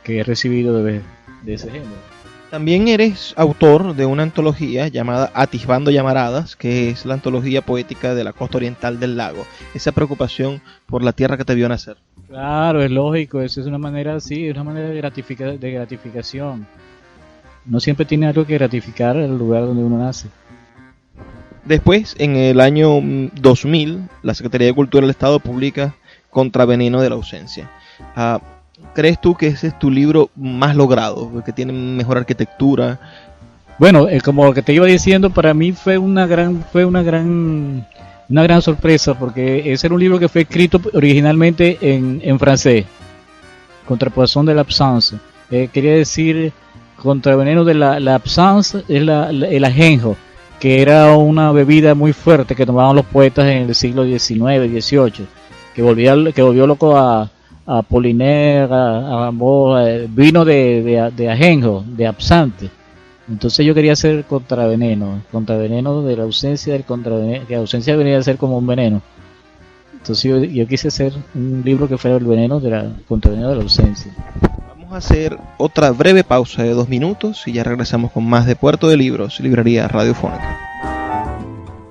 que he recibido de ese género. También eres autor de una antología llamada Atisbando Llamaradas, que es la antología poética de la costa oriental del lago. Esa preocupación por la tierra que te vio nacer. Claro, es lógico, eso es una manera, sí, es una manera de gratificación. No siempre tiene algo que gratificar el lugar donde uno nace. Después, en el año 2000, la Secretaría de Cultura del Estado publica Contraveneno de la ausencia. ¿Crees tú que ese es tu libro más logrado, que tiene mejor arquitectura? Bueno, como lo que te iba diciendo, para mí fue una gran sorpresa, porque ese era un libro que fue escrito originalmente en francés, Contrapoison de l'absence. Quería decir, Contraveneno de la absence es el ajenjo, que era una bebida muy fuerte que tomaban los poetas en el siglo XIX, XVIII, que volvió loco a Apollinaire, a Rimbaud, vino de ajenjo, de absante. Entonces yo quería hacer contraveneno de la ausencia del contraveneno, que la ausencia venía a ser como un veneno. Entonces yo quise hacer un libro que fuera el veneno contraveneno de la ausencia. Vamos a hacer otra breve pausa de 2 minutos y ya regresamos con más de Puerto de Libros, Librería Radiofónica.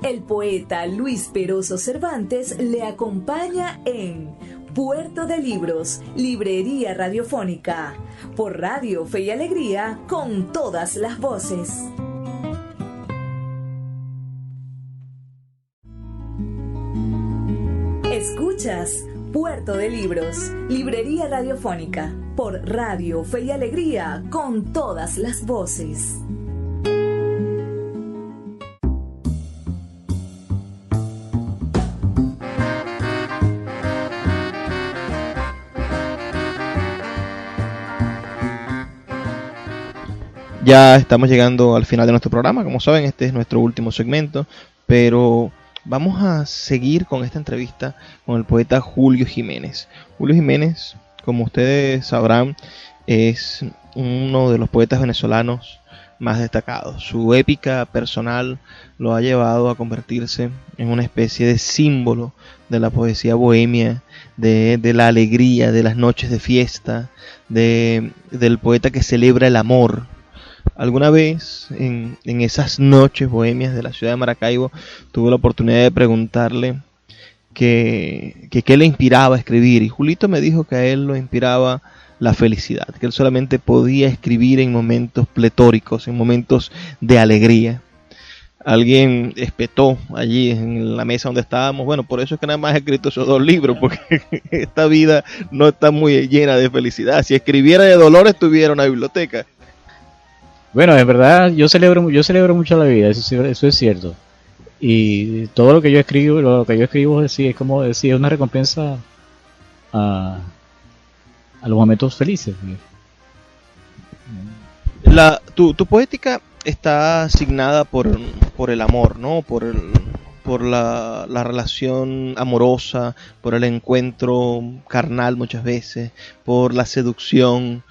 El poeta Luis Peroso Cervantes le acompaña en Puerto de Libros, Librería Radiofónica, por Radio Fe y Alegría, con todas las voces. Escuchas Puerto de Libros, Librería Radiofónica, por Radio Fe y Alegría, con todas las voces. Ya estamos llegando al final de nuestro programa. Como saben, este es nuestro último segmento, pero vamos a seguir con esta entrevista con el poeta Julio Jiménez. Julio Jiménez, como ustedes sabrán, es uno de los poetas venezolanos más destacados. Su épica personal lo ha llevado a convertirse en una especie de símbolo de la poesía bohemia, de la alegría, de las noches de fiesta, del poeta que celebra el amor. Alguna vez en esas noches bohemias de la ciudad de Maracaibo tuve la oportunidad de preguntarle qué le inspiraba a escribir, y Julito me dijo que a él lo inspiraba la felicidad, que él solamente podía escribir en momentos pletóricos, en momentos de alegría. Alguien espetó allí en la mesa donde estábamos: bueno, por eso es que nada más he escrito esos 2 libros, porque esta vida no está muy llena de felicidad. Si escribiera de dolor, estuviera en una biblioteca. Bueno, en verdad yo celebro mucho la vida, eso es cierto. Y todo lo que yo escribo sí, es como decir, es una recompensa a los momentos felices. Tu poética está asignada por el amor, ¿no? Por la relación amorosa, por el encuentro carnal muchas veces, por la seducción.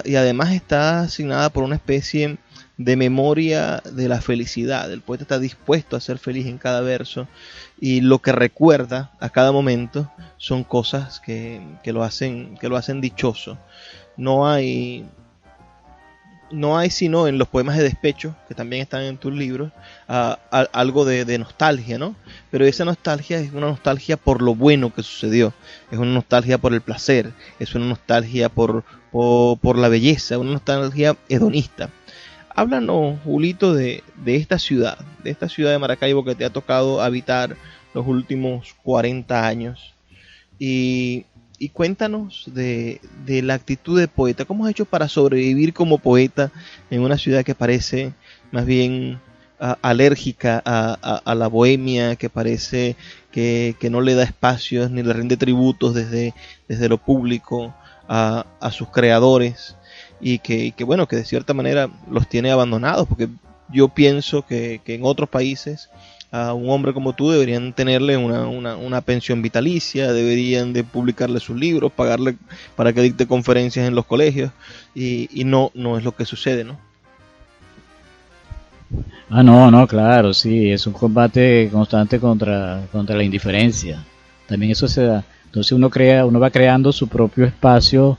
Y además está asignada por una especie de memoria de la felicidad. El poeta está dispuesto a ser feliz en cada verso, y lo que recuerda a cada momento son cosas que lo hacen dichoso. No hay sino en los poemas de despecho, que también están en tus libros, algo de nostalgia, ¿no? Pero esa nostalgia es una nostalgia por lo bueno que sucedió, es una nostalgia por el placer, es una nostalgia por la belleza, una nostalgia hedonista. Háblanos, Julito, de esta ciudad de Maracaibo que te ha tocado habitar los últimos 40 años. Y cuéntanos de la actitud de poeta. ¿Cómo has hecho para sobrevivir como poeta en una ciudad que parece más bien alérgica a la bohemia, que parece que no le da espacios ni le rinde tributos desde lo público a sus creadores, y que bueno, que de cierta manera los tiene abandonados? Porque yo pienso que en otros países a un hombre como tú deberían tenerle una pensión vitalicia, deberían de publicarle sus libros, pagarle para que dicte conferencias en los colegios, y no es lo que sucede, ¿no? No, claro, sí, es un combate constante contra la indiferencia. También eso se da. Entonces uno va creando su propio espacio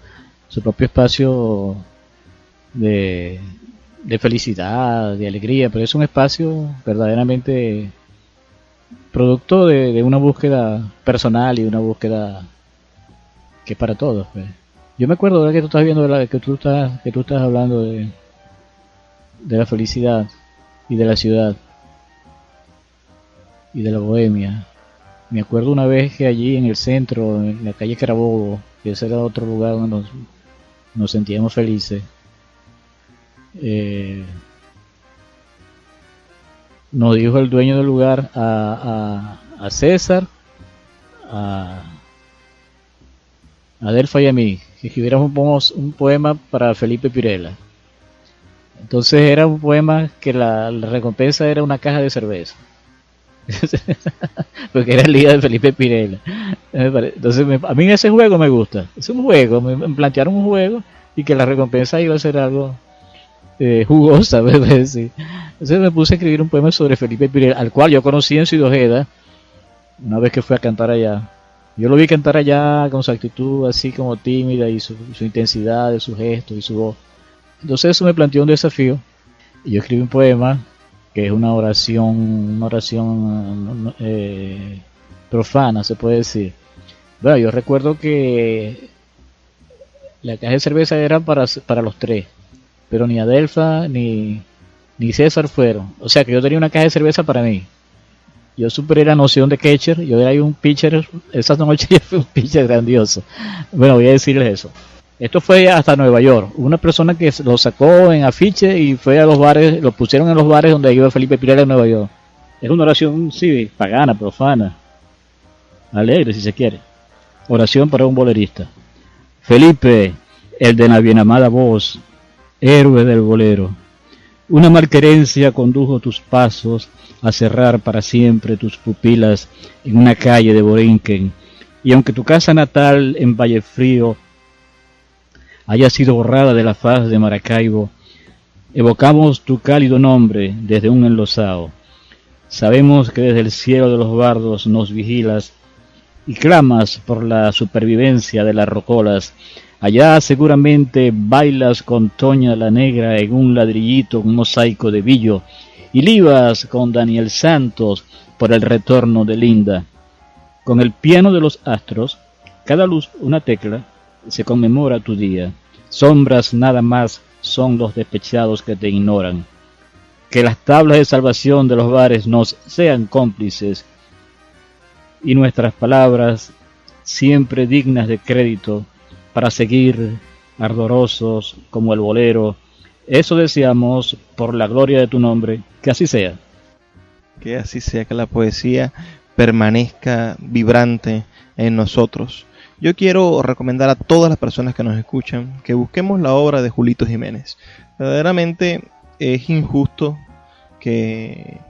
de felicidad, de alegría, pero es un espacio verdaderamente producto de una búsqueda personal y una búsqueda que es para todos, pues. Yo me acuerdo de que tú estás viendo, que tú estás hablando de la felicidad y de la ciudad y de la bohemia. Me acuerdo una vez que allí en el centro, en la calle Carabobo, que ese era otro lugar donde nos sentíamos felices, nos dijo el dueño del lugar a César, a Delfa y a mí, que escribiéramos un poema para Felipe Pirela. Entonces era un poema que la recompensa era una caja de cerveza. Porque era el día de Felipe Pirela. Entonces a mí ese juego me gusta. Es un juego, me plantearon un juego y que la recompensa iba a ser algo jugosa, ¿verdad? Sí. Entonces me puse a escribir un poema sobre Felipe Pirela, al cual yo conocí en Ciudad Ojeda una vez que fui a cantar allá. Yo lo vi cantar allá con su actitud así como tímida y su intensidad, su gesto y su voz. Entonces eso me planteó un desafío y yo escribí un poema que es una oración profana, se puede decir. Bueno, yo recuerdo que la caja de cerveza era para los tres, pero ni Adelfa ni César fueron. O sea que yo tenía una caja de cerveza para mí. Yo superé la noción de catcher, yo era ahí un pitcher, esa noche yo fui un pitcher grandioso. Bueno, voy a decirles eso. Esto fue hasta Nueva York. Una persona que lo sacó en afiche y fue a los bares, lo pusieron en los bares donde iba Felipe Pirela en Nueva York. Es una oración, sí, pagana, profana, alegre si se quiere. Oración para un bolerista. Felipe, el de la bien amada voz, héroe del bolero. Una malquerencia condujo tus pasos a cerrar para siempre tus pupilas en una calle de Borinquen. Y aunque tu casa natal en Vallefrío haya sido borrada de la faz de Maracaibo, evocamos tu cálido nombre desde un enlosado. Sabemos que desde el cielo de los bardos nos vigilas y clamas por la supervivencia de las rocolas. Allá seguramente bailas con Toña la Negra en un ladrillito, un mosaico de Billo, y libas con Daniel Santos por el retorno de Linda. Con el piano de los astros, cada luz una tecla, se conmemora tu día. Sombras nada más son los despechados que te ignoran. Que las tablas de salvación de los bares nos sean cómplices y nuestras palabras siempre dignas de crédito para seguir ardorosos como el bolero. Eso deseamos por la gloria de tu nombre, que así sea. Que así sea, que la poesía permanezca vibrante en nosotros. Yo quiero recomendar a todas las personas que nos escuchan que busquemos la obra de Julito Jiménez. Verdaderamente es injusto que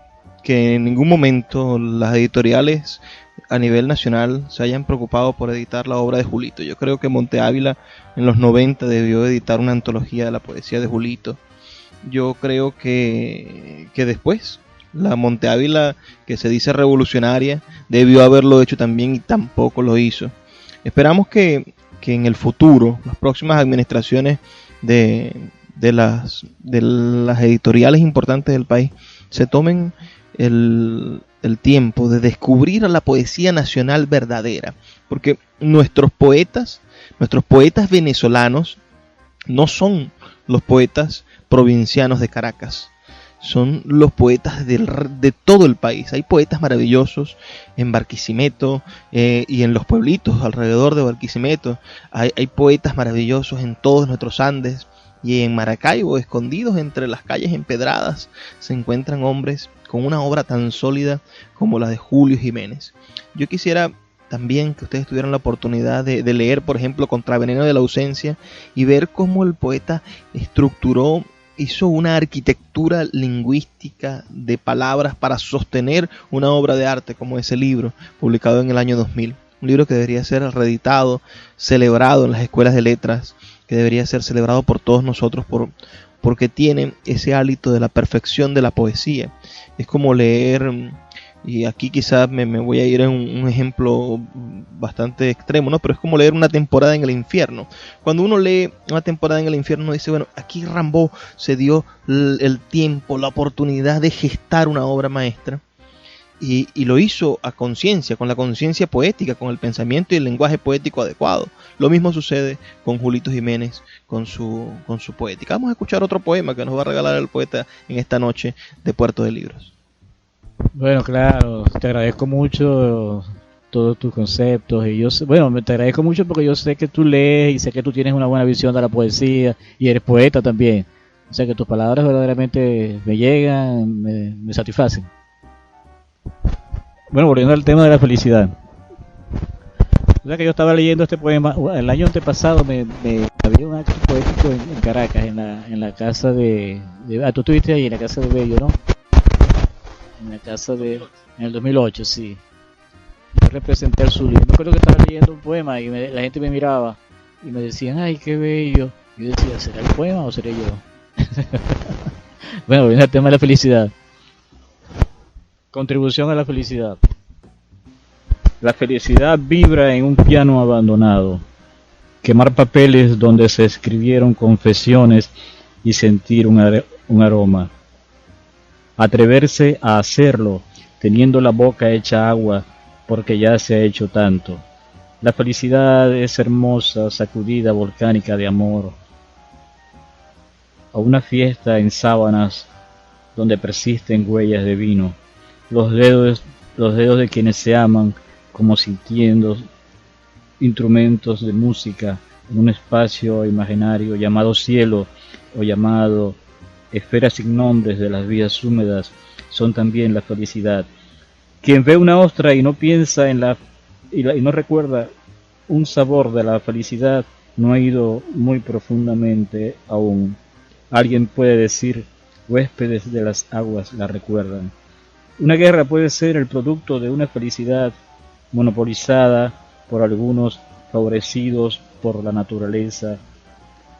en ningún momento las editoriales a nivel nacional se hayan preocupado por editar la obra de Julito. Yo creo que Monte Ávila en los 90 debió editar una antología de la poesía de Julito. Yo creo que después la Monte Ávila, que se dice revolucionaria, debió haberlo hecho también y tampoco lo hizo. Esperamos que en el futuro, las próximas administraciones de las editoriales importantes del país, se tomen el tiempo de descubrir a la poesía nacional verdadera. Porque nuestros poetas venezolanos no son los poetas provincianos de Caracas. Son los poetas de todo el país. Hay poetas maravillosos en Barquisimeto y en los pueblitos alrededor de Barquisimeto. Hay poetas maravillosos en todos nuestros Andes y en Maracaibo, escondidos entre las calles empedradas, se encuentran hombres con una obra tan sólida como la de Julio Jiménez. Yo quisiera también que ustedes tuvieran la oportunidad de leer, por ejemplo, Contraveneno de la ausencia y ver cómo el poeta hizo una arquitectura lingüística de palabras para sostener una obra de arte como ese libro, publicado en el año 2000. Un libro que debería ser reeditado, celebrado en las escuelas de letras, que debería ser celebrado por todos nosotros porque tiene ese hálito de la perfección de la poesía. Es como leer, y aquí quizás me voy a ir en un ejemplo bastante extremo, ¿no? Pero es como leer Una temporada en el infierno. Cuando uno lee Una temporada en el infierno, uno dice, bueno, aquí Rimbaud se dio el tiempo, la oportunidad de gestar una obra maestra. y lo hizo a conciencia, con la conciencia poética, con el pensamiento y el lenguaje poético adecuado. Lo mismo sucede con Julito Jiménez, con su poética. Vamos a escuchar otro poema que nos va a regalar el poeta en esta noche de Puerto de Libros. Bueno, claro, te agradezco mucho todos tus conceptos y te agradezco mucho porque yo sé que tú lees y sé que tú tienes una buena visión de la poesía y eres poeta también. O sea que tus palabras verdaderamente me llegan, me satisfacen. Bueno, volviendo al tema de la felicidad. O sea que yo estaba leyendo este poema el año antepasado, había un acto poético en Caracas, en la casa de tú estuviste ahí en la casa de Bello, ¿no? En el 2008, sí. Yo representé al Zulia. Me acuerdo que estaba leyendo un poema y la gente me miraba y me decían, ay, qué bello. Y yo decía, ¿será el poema o seré yo? Bueno, viene el tema de la felicidad. Contribución a la felicidad. La felicidad vibra en un piano abandonado. Quemar papeles donde se escribieron confesiones y sentir un aroma. Atreverse a hacerlo teniendo la boca hecha agua porque ya se ha hecho tanto. La felicidad es hermosa sacudida volcánica de amor. A una fiesta en sábanas donde persisten huellas de vino. Los dedos de quienes se aman como sintiendo instrumentos de música en un espacio imaginario llamado cielo o llamado esferas sin nombres de las vías húmedas son también la felicidad. Quien ve una ostra y no piensa y no recuerda un sabor de la felicidad no ha ido muy profundamente aún. Alguien puede decir, huéspedes de las aguas la recuerdan. Una guerra puede ser el producto de una felicidad monopolizada por algunos favorecidos por la naturaleza,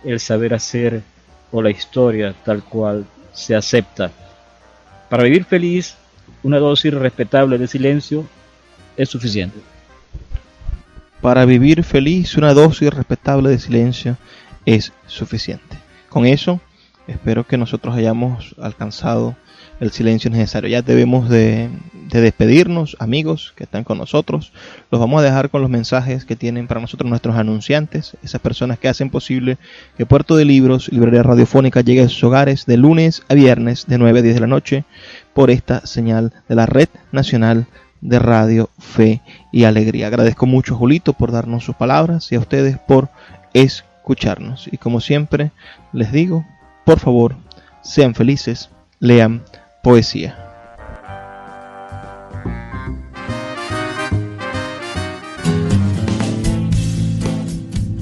el saber hacer o la historia tal cual se acepta. Para vivir feliz, una dosis respetable de silencio es suficiente. Para vivir feliz, una dosis respetable de silencio es suficiente. Con eso, espero que nosotros hayamos alcanzado el silencio necesario. Ya debemos de despedirnos, amigos que están con nosotros. Los vamos a dejar con los mensajes que tienen para nosotros nuestros anunciantes, esas personas que hacen posible que Puerto de Libros, librería radiofónica, llegue a sus hogares de lunes a viernes de 9 a 10 de la noche por esta señal de la Red Nacional de Radio, Fe y Alegría. Agradezco mucho a Julito por darnos sus palabras y a ustedes por escucharnos. Y como siempre les digo, por favor, sean felices, lean poesía.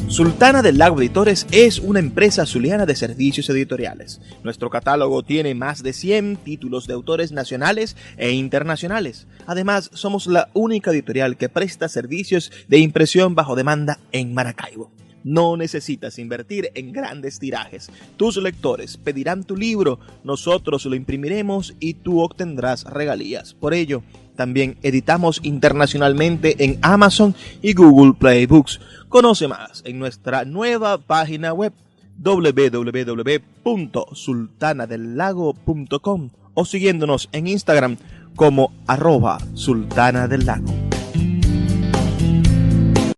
Sultana del Lago Editores es una empresa zuliana de servicios editoriales. Nuestro catálogo tiene más de 100 títulos de autores nacionales e internacionales. Además, somos la única editorial que presta servicios de impresión bajo demanda en Maracaibo. No necesitas invertir en grandes tirajes. Tus lectores pedirán tu libro, nosotros lo imprimiremos y tú obtendrás regalías. Por ello, también editamos internacionalmente en Amazon y Google Play Books. Conoce más en nuestra nueva página web www.sultanadelago.com o siguiéndonos en Instagram como @sultanadelago.